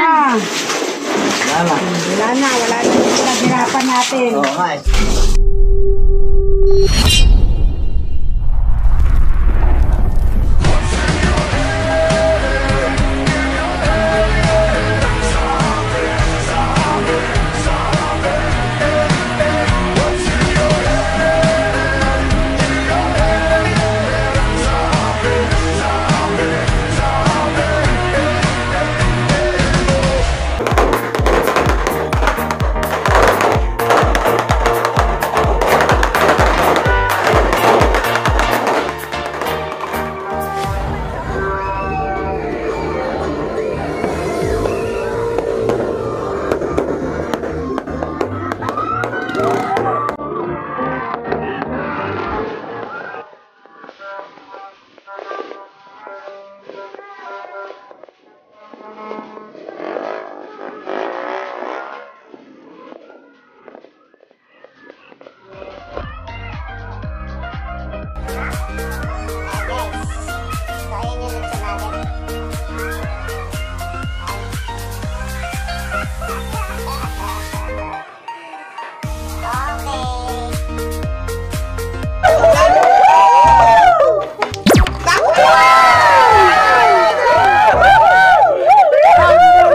na. Wala na. Wala na. Wala na. Pinaghirapan natin. Oo, nga eh.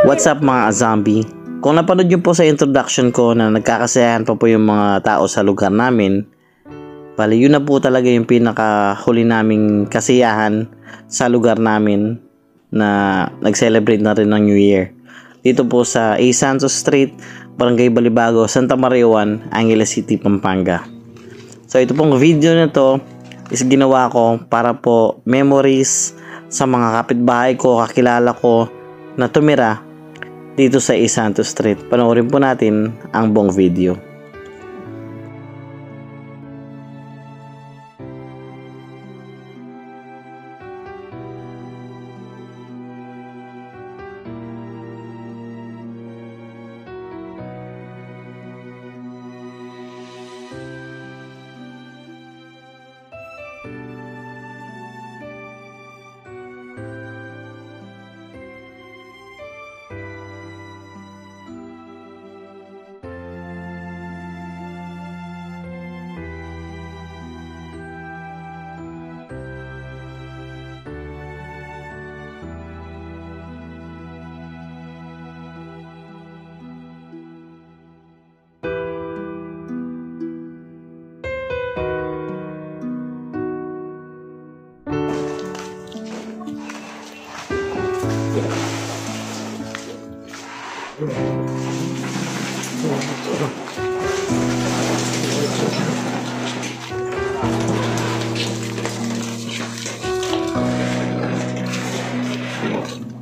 What's up mga zombie? Kung napanood nyo po sa introduction ko na nagkakasayahan pa po yung mga tao sa lugar namin, bali yun na po talaga yung pinakahuli naming kasiyahan sa lugar namin na nag-celebrate na rin ng New Year. Dito po sa A. Santos Street, Barangay Balibago, Santa Maria 1, Angeles City, Pampanga. So ito pong video na to is ginawa ko para po memories sa mga kapitbahay ko, kakilala ko na tumira dito sa A. Santos Street. Panoorin po natin ang buong video.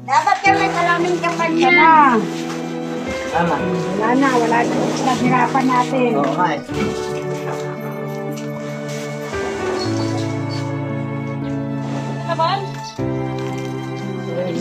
Dapat ka may malaming kampanya na. Wala na. Wala na. Pinaghirapan natin. Oo, nga eh. Naman? Ay,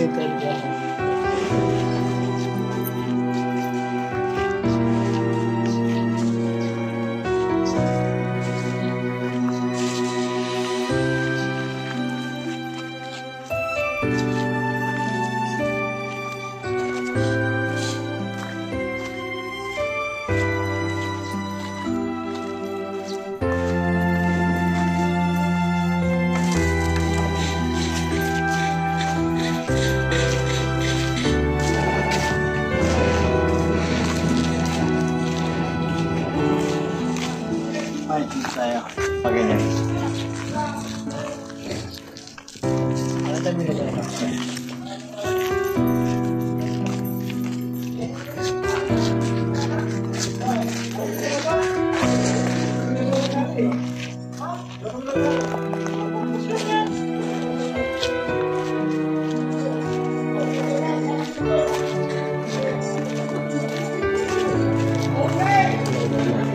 dito tayo. Pag-ganyan.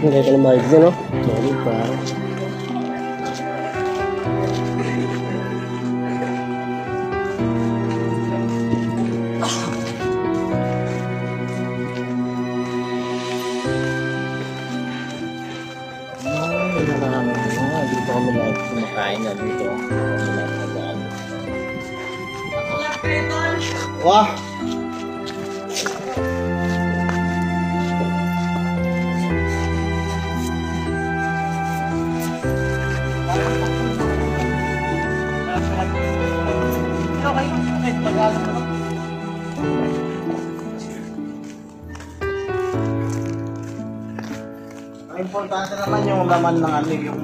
Hindi ka na mahig dyan, no? Mahig pa. Dito kami lahat kumakain na dito. Wah! importante naman yung laman ng ano yung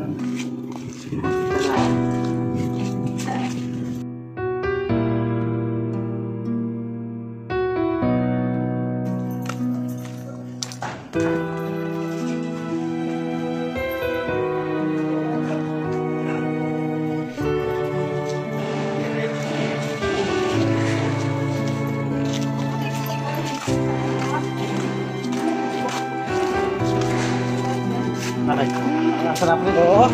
Aray, sarap nito. Oo.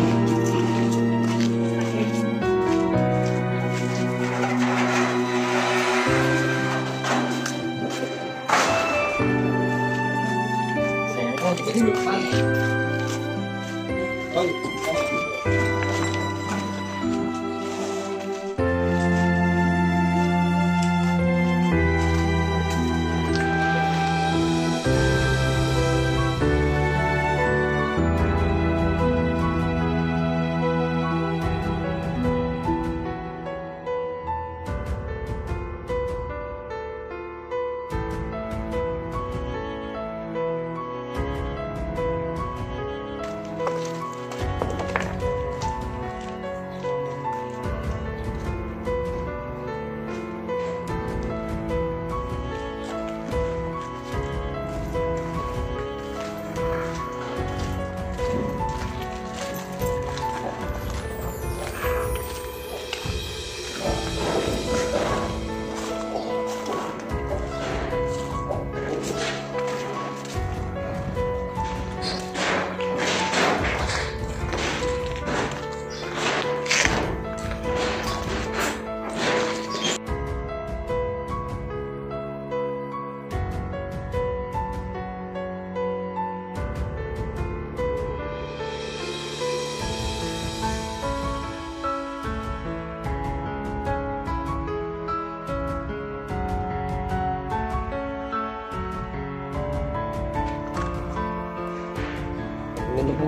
Ganda po.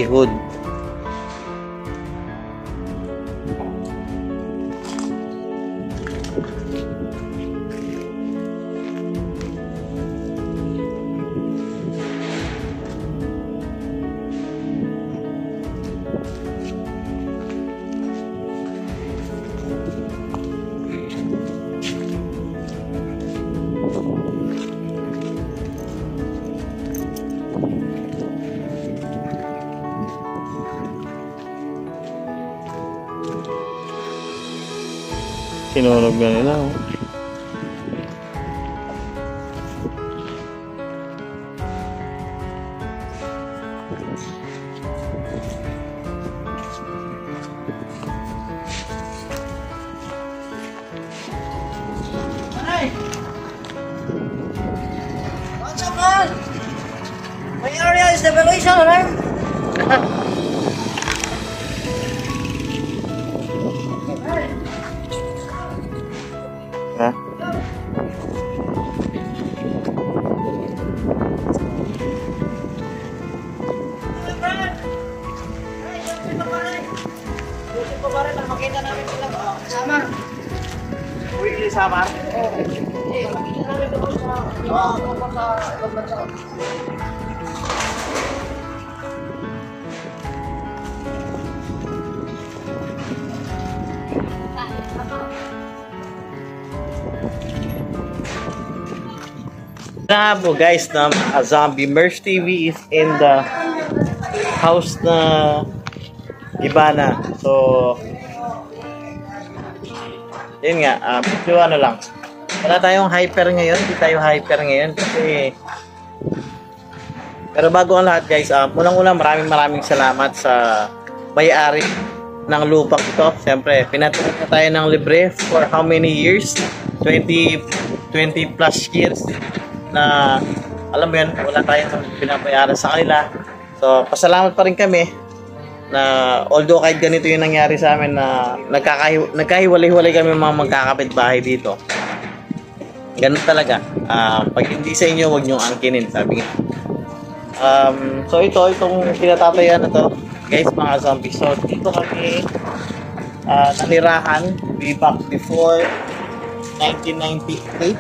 Hood. Sinunog na nila. Oh. Ay! What's up, man? My area is evaluation, right? Ha? Makita namin sila kasama. Uy, sama? Makita namin doon sa ibang bansa. Na po guys na Zombie Merch TV is in the house na Ibana. So yun nga, medyo ano lang. Wala tayong hyper ngayon, hindi tayo hyper ngayon kasi pero bago ang lahat guys, unang-una maraming salamat sa may-ari ng lupang ito. Siyempre, pinatulog na tayo ng libre for how many years? 20 plus years na alam mo yun, wala tayong pinabayaran sa kanila. So, pasalamat pa rin kami na although kahit ganito yung nangyari sa amin na nagkahiwalay-hiwalay kami mga magkakapit-bahay dito. Ganun talaga. Pag hindi sa inyo, huwag niyong angkinin, sabi nga. So itong tinatatayan na to, guys, mga zombie. So dito kami nanirahan way back before 1998.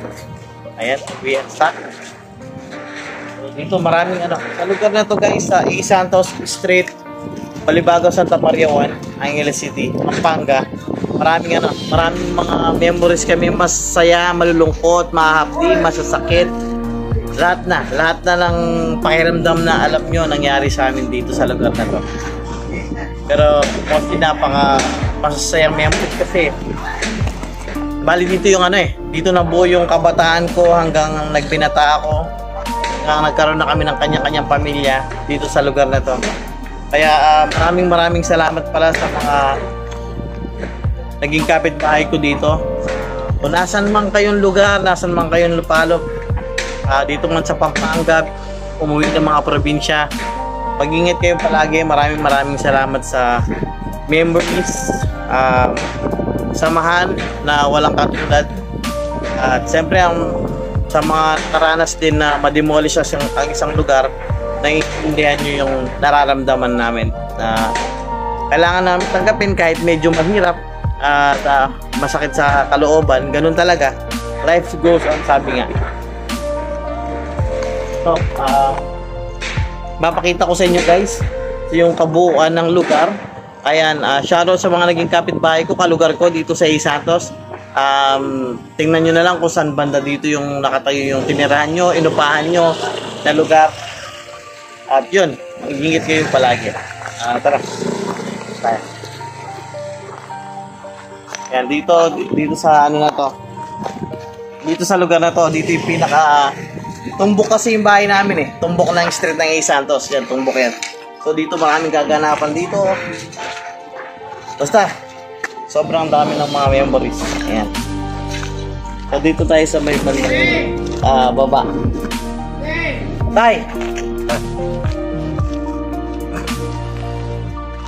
Ayan, we are stuck. So, dito maraming ano. Sa lugar na to guys, sa E. Santos Street, Balibago, Santa Maria 1, Angeles City, Pampanga. Maraming mga memories kami, masaya, malulungkot, mahapdi, masasakit. Lahat na ng pakiramdam na alam nyo nangyari sa amin dito sa lugar na to. Pero mostly napaka masasayang memories kasi bali dito yung dito nabuo yung kabataan ko hanggang nagbinata ako, hanggang nagkaroon na kami ng kanya-kanyang pamilya dito sa lugar na to. Kaya maraming salamat pala sa mga naging kapitbahay ko dito. Kung nasan man kayong lugar, nasan man kayong lupalop, dito man sa Pampanga, umuwi ng mga probinsya, mag-ingat kayo palagi. Maraming salamat sa memories, samahan na walang katulad. At siyempre sa mga naranas din na ma-demolish ang isang lugar, naiintindihan nyo yung nararamdaman namin na kailangan namin tanggapin kahit medyo mahirap at masakit sa kalooban. Ganun talaga, life goes on, sabi nga. So mapakita ko sa inyo guys yung kabuuan ng lugar. Ayan, shoutout sa mga naging kapitbahay ko, kalugar ko dito sa E. Santos. Tingnan nyo na lang kung saan banda dito yung nakatayo yung tinirahan nyo, inupahan nyo na lugar. At yun, mag-ingit kayo palagi. Tara. Tayo. Ayan, dito sa ano na to. Dito sa lugar na to, dito yung pinaka tumbok kasi yung bahay namin tumbok ng street ng E. Santos. Yan, tumbok yan. So dito maraming gaganapan dito. Basta sobrang dami ng mga memories. Ayan. So dito tayo sa may baba. Tay!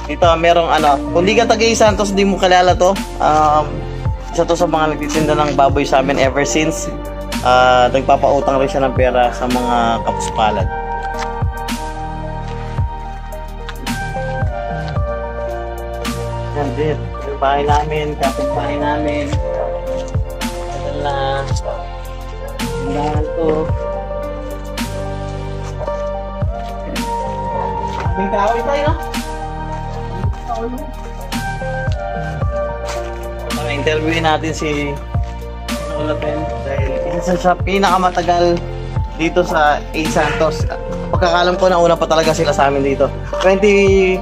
Dito merong kung di ka taga E. Santos, di mo kilala to. Isa to sa mga nagtitinda ng baboy sa amin ever since. Nagpapautang rin siya ng pera sa mga kapuspalad. Yan din, yung bahay namin, kapitbahay namin. Ito na tindahan to. May kahoy tayo, no? Interviewin natin si Olapen dahil isa sa pinakamatagal dito sa E. Santos. Pagkakalam ko na una pa talaga sila sa amin dito. 24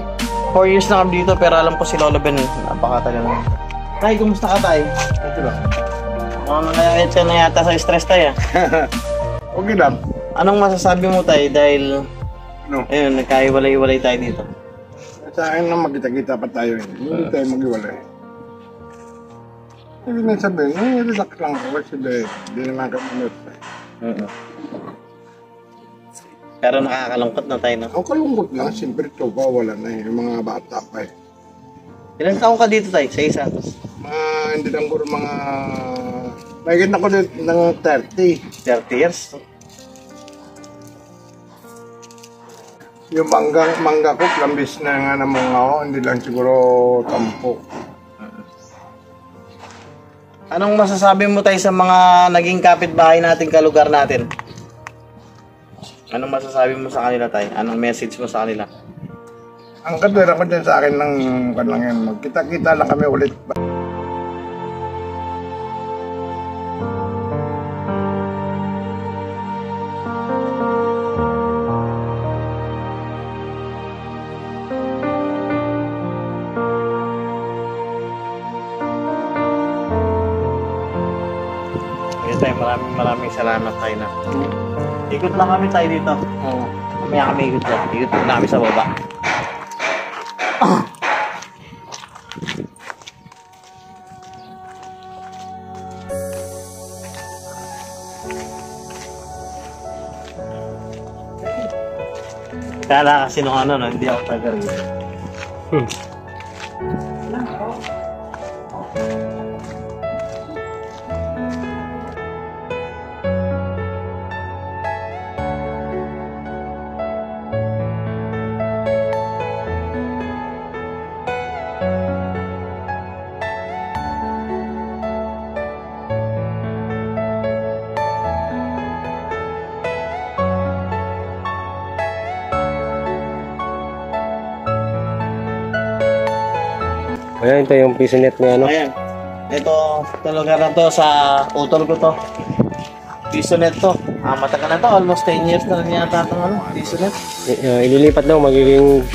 years na kami dito, pero alam ko si Lolo Ben napakatagal na. Tay, kumusta ka tay? Ito ba? Nangyayat ka na yata sa stress tay Okay lang. Anong masasabi mo tay dahil ayun, nagkahiwalay-hiwalay tayo dito? Sa akin na magkita-kita pa tayo hindi tayo maghiwalay. Ibig na sabihin, relax lang ako kasi hindi naman kami Pero nakakalungkot na tayo, no? Ang kalungkot na, siyempre ito pa, wala na yung mga bata pa Ilang taong ka dito tayo sa E. Santos? Hindi lang puro mga... Mahigit na ko ng 30. 30 years? Yung mangga ko, plambis na nga ng mga ako, hindi lang siguro tampo. Anong masasabi mo tayo sa mga naging kapitbahay natin, kalugar natin? Anong masasabi mo sa kanila tayo? Anong message mo sa kanila? Ang katwera ko dyan sa akin ng lang yan, magkita-kita lang kami ulit. Maraming salamat tayo na. Ikot lang kami tayo dito. Mamaya kami ikot lang. Ikot lang kami sa baba. Kala kasi nung no, hindi ako taga rin. Ayan, ito yung piso net na ano. Ayan. Ito lugar na to sa utol ko to. Piso net to. Matagal na to. Almost 10 years na rin yata itong ano, piso net. Ililipat daw, magiging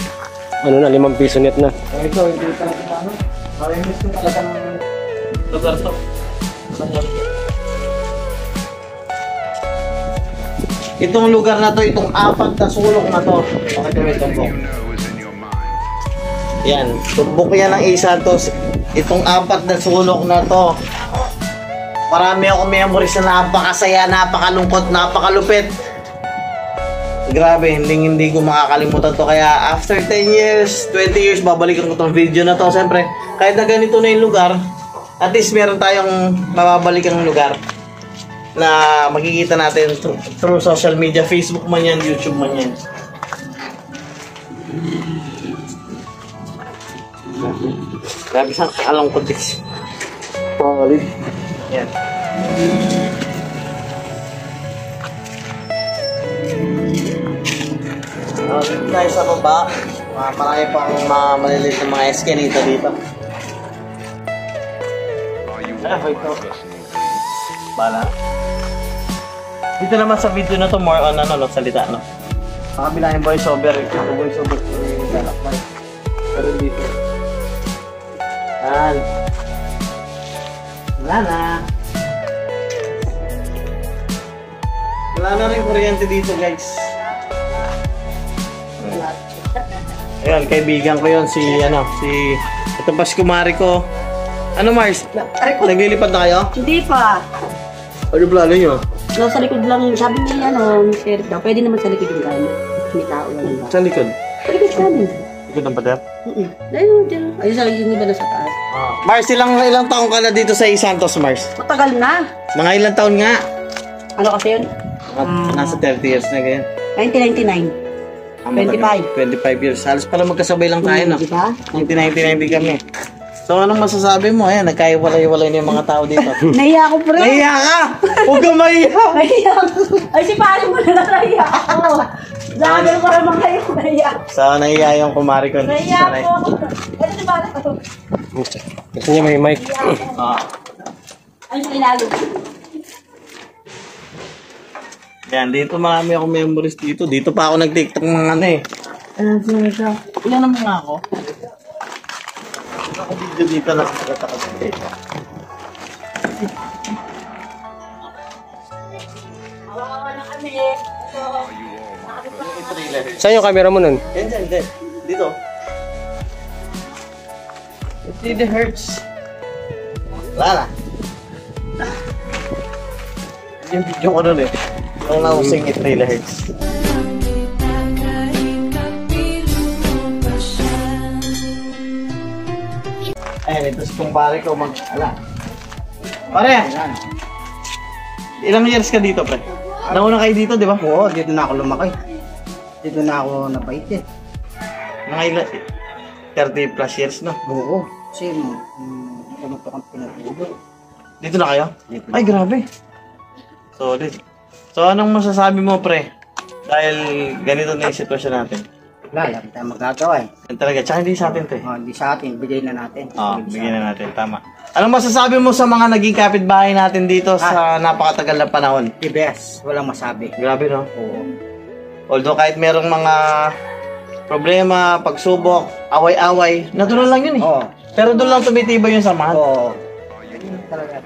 ano na, 5 piso net na. Ito, hindi talaga na ano. Marinis ko talaga ng lugar to. Itong lugar na to, itong 4 na sulok na to. Bakit kami tumbok? Yan, tumbok yan ng Santos. Itong 4 na sulok na to. Marami akong memories na napakasaya, napakalungkot, napakalupit. Grabe, hindi ko makakalimutan to. Kaya after 10 years, 20 years, babalikan ko tong video na to. Siyempre, kahit na ganito na yung lugar, at least meron tayong mababalikan ng lugar na makikita natin through social media, Facebook man yan, YouTube man yan. Grabe siyang kalungkot this. Holy. Yan. Dito tayo sa baba. Marami pang maliliit na mga escalator dito. Ito. Bala. Dito naman sa video na to, more on ano, salita, no? Sa kabila yung voiceover, pero dito. Yan. Wala na. Wala na rin kuryente dito, guys. Ayan, kaibigan ko yun, ito pas kumari ko. Ano, Mars? Naglilipad na kayo? Hindi pa. Ano plano nyo? Nasa likod lang, sabi niya, ano, Sheriff daw, pwede naman sa likod yung gano'n. May tao lang ba? Saan likod? Sa likod namin. Likod ng pader? Ayun, dyan. Ayun, sa likod nila sa taas. Mars, ilang taong ka na dito sa Santos, Mars? Matagal na. Mga ilang taon nga? Ano kasi yun? Nasa 30 years na ganyan. 1999. 25 years. Halos pala magkasabay lang tayo, no? Diba? 1999 kami. So, anong masasabi mo? Ayan, nagkaiwalay-walay na yung mga tao dito. Nahiya ako, pre. Nahiya ka! Huwag kang mahiya! Nahiya ako. Ay, si pare mo na lang nahiya ako. Lagal ko naman kayo, nahiya. So, nahiya yung kumari ko. Nahiya ako. Ano si pare ko? Gusto niya may mic. Ay, sinalo. Yan, dito marami akong memories dito. Dito pa ako nag-tiktok ng ano eh. Ilan naman nga ako? Ako video dito lang. Hawawa na kami. Saan yung camera mo nun? Yan. Dito. 50 hertz. Wala na. Yung video ko nun eh. Yung nausing 3 hertz. Ayan, ito si kumpare ko mag-ala. Pare! Ilang years ka dito, pre? Nauna kayo dito, di ba? Oo, dito na ako lumaki. Dito na ako napait eh. Mga ilan? 30 plus years, no? Oo. Kasi ganito kang pinatuloy. Dito na kayo? Dito na. Ay, grabe. Solid. So, anong masasabi mo, pre? Dahil ganito na yung sitwasyon natin. Wala, lang tayo magagawa eh. Yan talaga. Tsaka hindi sa atin, te. Hindi sa atin, bigay na natin. Bigyan na natin. Tama. Anong masasabi mo sa mga naging kapitbahay natin dito sa napakatagal na panahon? The best, walang masabi. Grabe, no? Oo. Although kahit merong mga problema, pagsubok, away-away, natural lang yun eh. Oo. Pero doon lang tumitibay yung samahan. Oo. Talaga.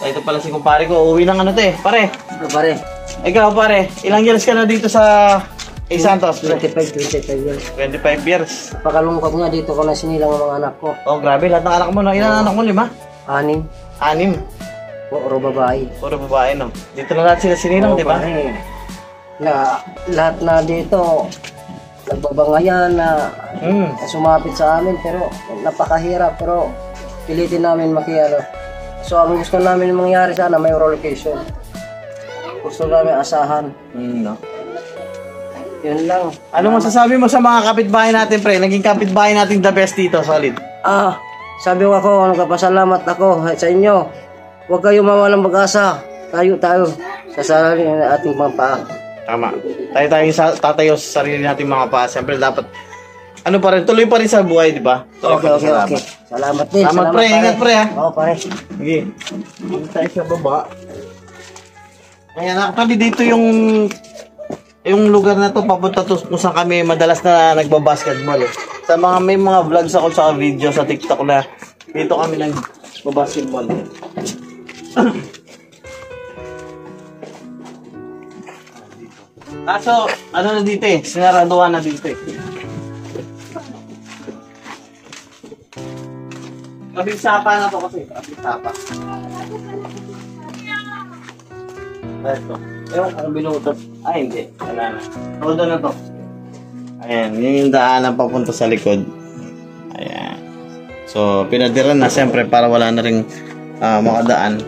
So, ito pala si kumpare ko. Uwi ng ano, te. Pare. Ito pare. Ikaw, pare. Ilang years ka na dito sa Santos? 25 years. 25 years. Pakalungkot nga dito ko na sinilang ang mga anak ko. Oh, grabe. Lahat ng anak mo, no? Ilan anak mo? 5? 6. 6. Puro babae. Puro babae, no? Dito na lahat sila sinilang, di ba? Pare. Lahat na dito nagbabangayan na sumapit sa amin pero napakahirap pero pilitin namin makiano. So ang gusto namin mangyari sana may relocation. Gusto namin asahan. No. Yun lang. Ano masasabi mo sa mga kapitbahay natin, pre? Naging kapitbahay natin the best dito, solid. Sabi ko ako, nagpapasalamat ako sa inyo. Huwag kayong mawalang mag-asa. Tayo sa sarili ng ating mga paa. Tama. Tayo tatayo sa sarili natin mga pa. Siyempre dapat ano pa rin, tuloy pa rin sa buhay, di ba? Tuloy pa rin sa laban. Salamat din. Salamat, pre. pare. Ingat, pre, ha? Oo, pare. Sige. Dito tayo sa baba. Ayan, actually dito yung lugar na to papunta to kung saan kami madalas na nagbabasketball eh. Sa mga may mga vlogs ako sa video sa TikTok na dito kami nagbabasketball. Kaso, ano na dito eh, sinaraduhan na dito eh. Kabing sapa na to kasi, kabing sapa. Ito. Ewan, ano binutot? Ay, hindi. Wala na. Todo na to. Ayan, yun yung daanan papunta sa likod. Ayan. So, pinadiran na siyempre para wala na rin makadaan.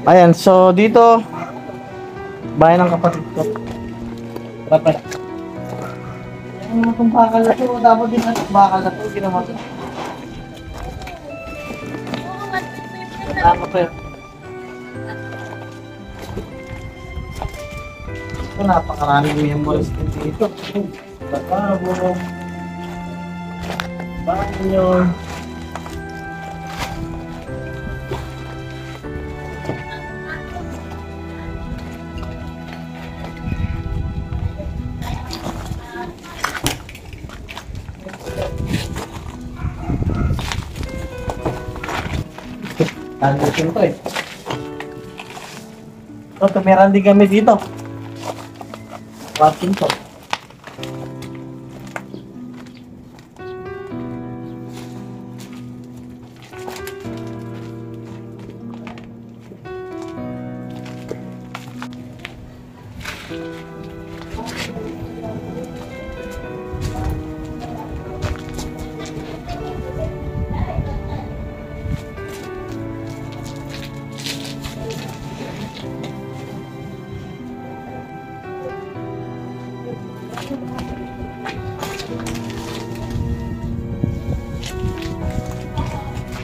Ayan, so dito bahay ng kapatid ko. Dapat. Itong bakal na to, dapat din natin bakal na to, ginawa ko. Tama pa yun. Ito, napakaraming memories din dito. Bakabo. Banyo. Tandusin to eh. So, tumiran din kami dito. Watching to.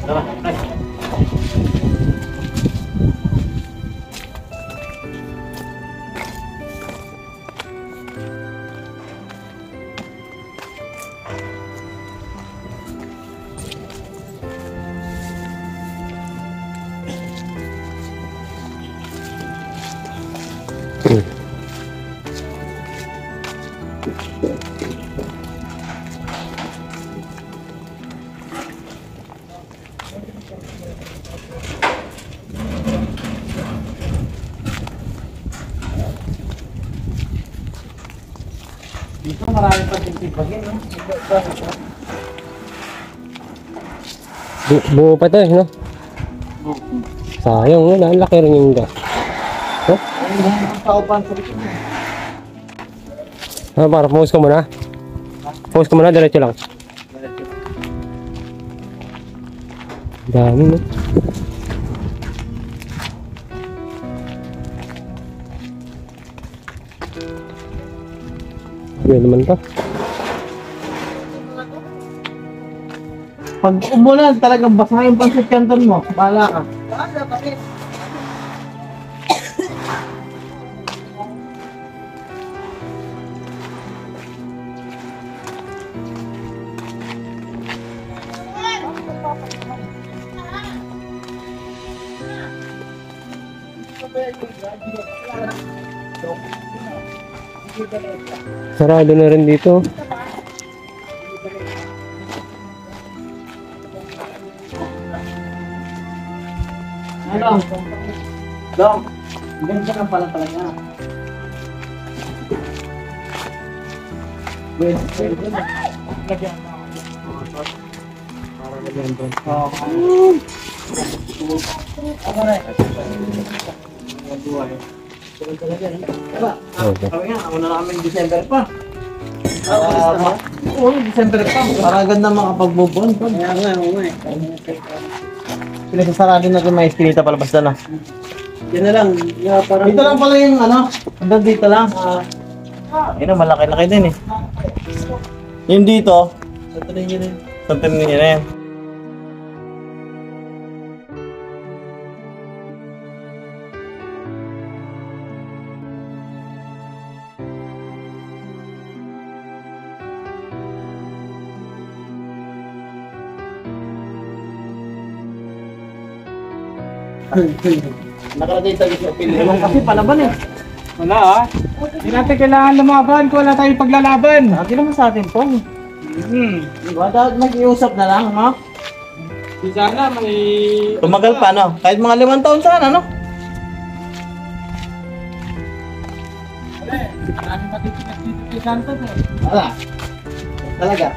Tara, ay. Dito marami pa tintipagin, no? Buo pa ito eh, no? Sayang, no? Ang laki rin yung gas. No? Ang kaupan sa likod. Para pause ka muna. Pause ka muna, diretso lang. Dami, no? Yan naman to. Pag umulan, talagang basa yung pansit canton mo. Bahala ka. Sarado na rin dito. Ano? Dong, ganda lang pala talaga. Wait, lagyan mo. Para lagyan doon. Ako na. Sabi nga, una na kami December pa. Oo, December pa. Para agad na makapag-move on. Kaya nga, oo eh. Pinasasarado na yung mga eskinita palabas na. Yan na lang. Dito lang pala yung ano, hanggang dito lang. Yun na, malaki-laki din eh. Yung dito, santunin nyo na yan. Nakalagay tayo sa opinion. Kasi palaban eh. Wala ah. Hindi natin kailangan lumaban kung wala tayong paglalaban. Hindi naman sa atin to. Diba? Dapat mag-iusap na lang, no? Di sana may... Tumagal pa, no? Kahit mga 5 taon sana, no? Maraming matitigas dito kay Santos eh. Wala. Talaga.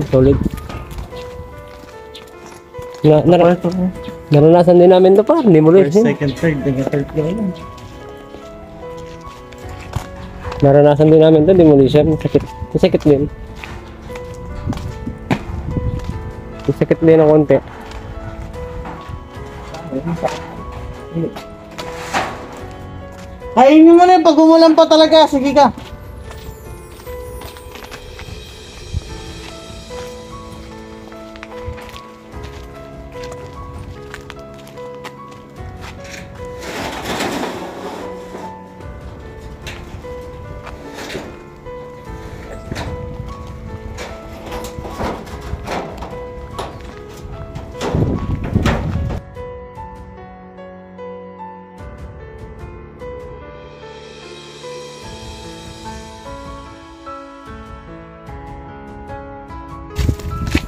Solid. Naranasan din namin ito pa. Demolition. Second, third lang. Naranasan din namin ito. Demolition. Sakit din. Sakit din ng konti. Kainin mo na yung pag umulan pa talaga. Sige ka.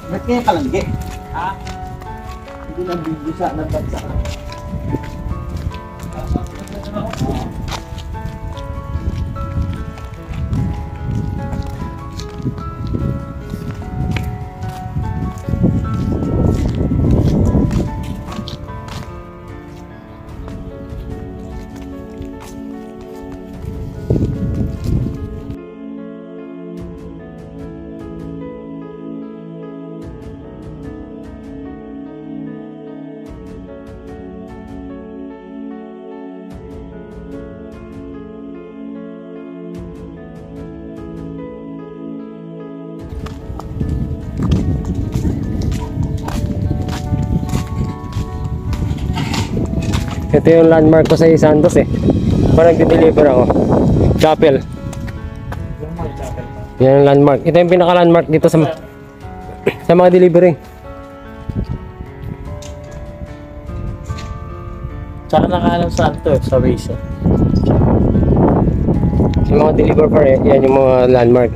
Ba't kaya kalanggi? Ha? Hindi na bibisa na bansa. Ito yung landmark ko sa Santos eh. Parang nagde-deliver ako. Chapel. Yan yung landmark. Ito yung pinaka-landmark dito sa mga delivery. Tsaka nakaalam saan to eh, sa Waze. Sa mga deliver pa rin, yan yung mga landmark.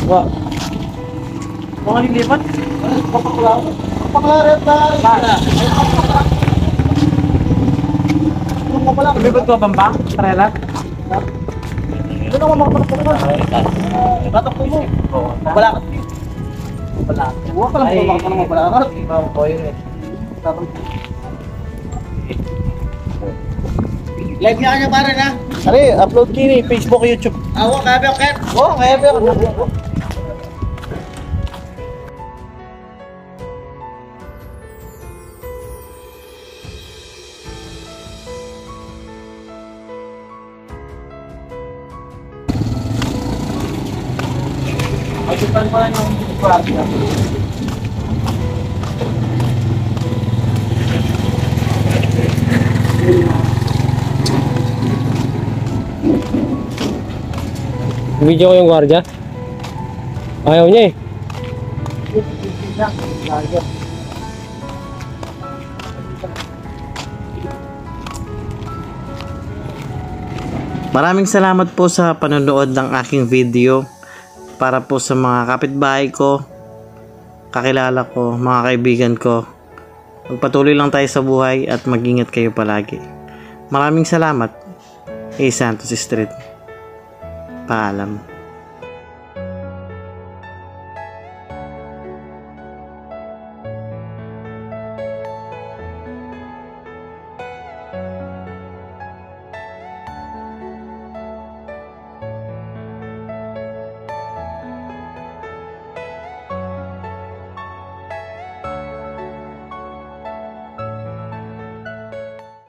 Wah. Mga lilipat? Papaklaret na. Lumipot ko bamba? Trailer? Ano naman mga papaklaret? Batok ko mo. Wala ka. Wala. Huwag ka lang po baka naman wala ka. Ibang ko yun eh. Live niya kanya para na. Ano upload kini Facebook, YouTube. Ako, kaya ba okay? Oo, kaya ba ako. Pagkipan pa lang yung pagkipan. Video ko yung gwardiya. Ayaw niya eh. Maraming salamat po sa panonood ng aking video. Para po sa mga kapitbahay ko, kakilala ko, mga kaibigan ko, magpatuloy lang tayo sa buhay at mag-ingat kayo palagi. Maraming salamat. Santos Street. Paalam.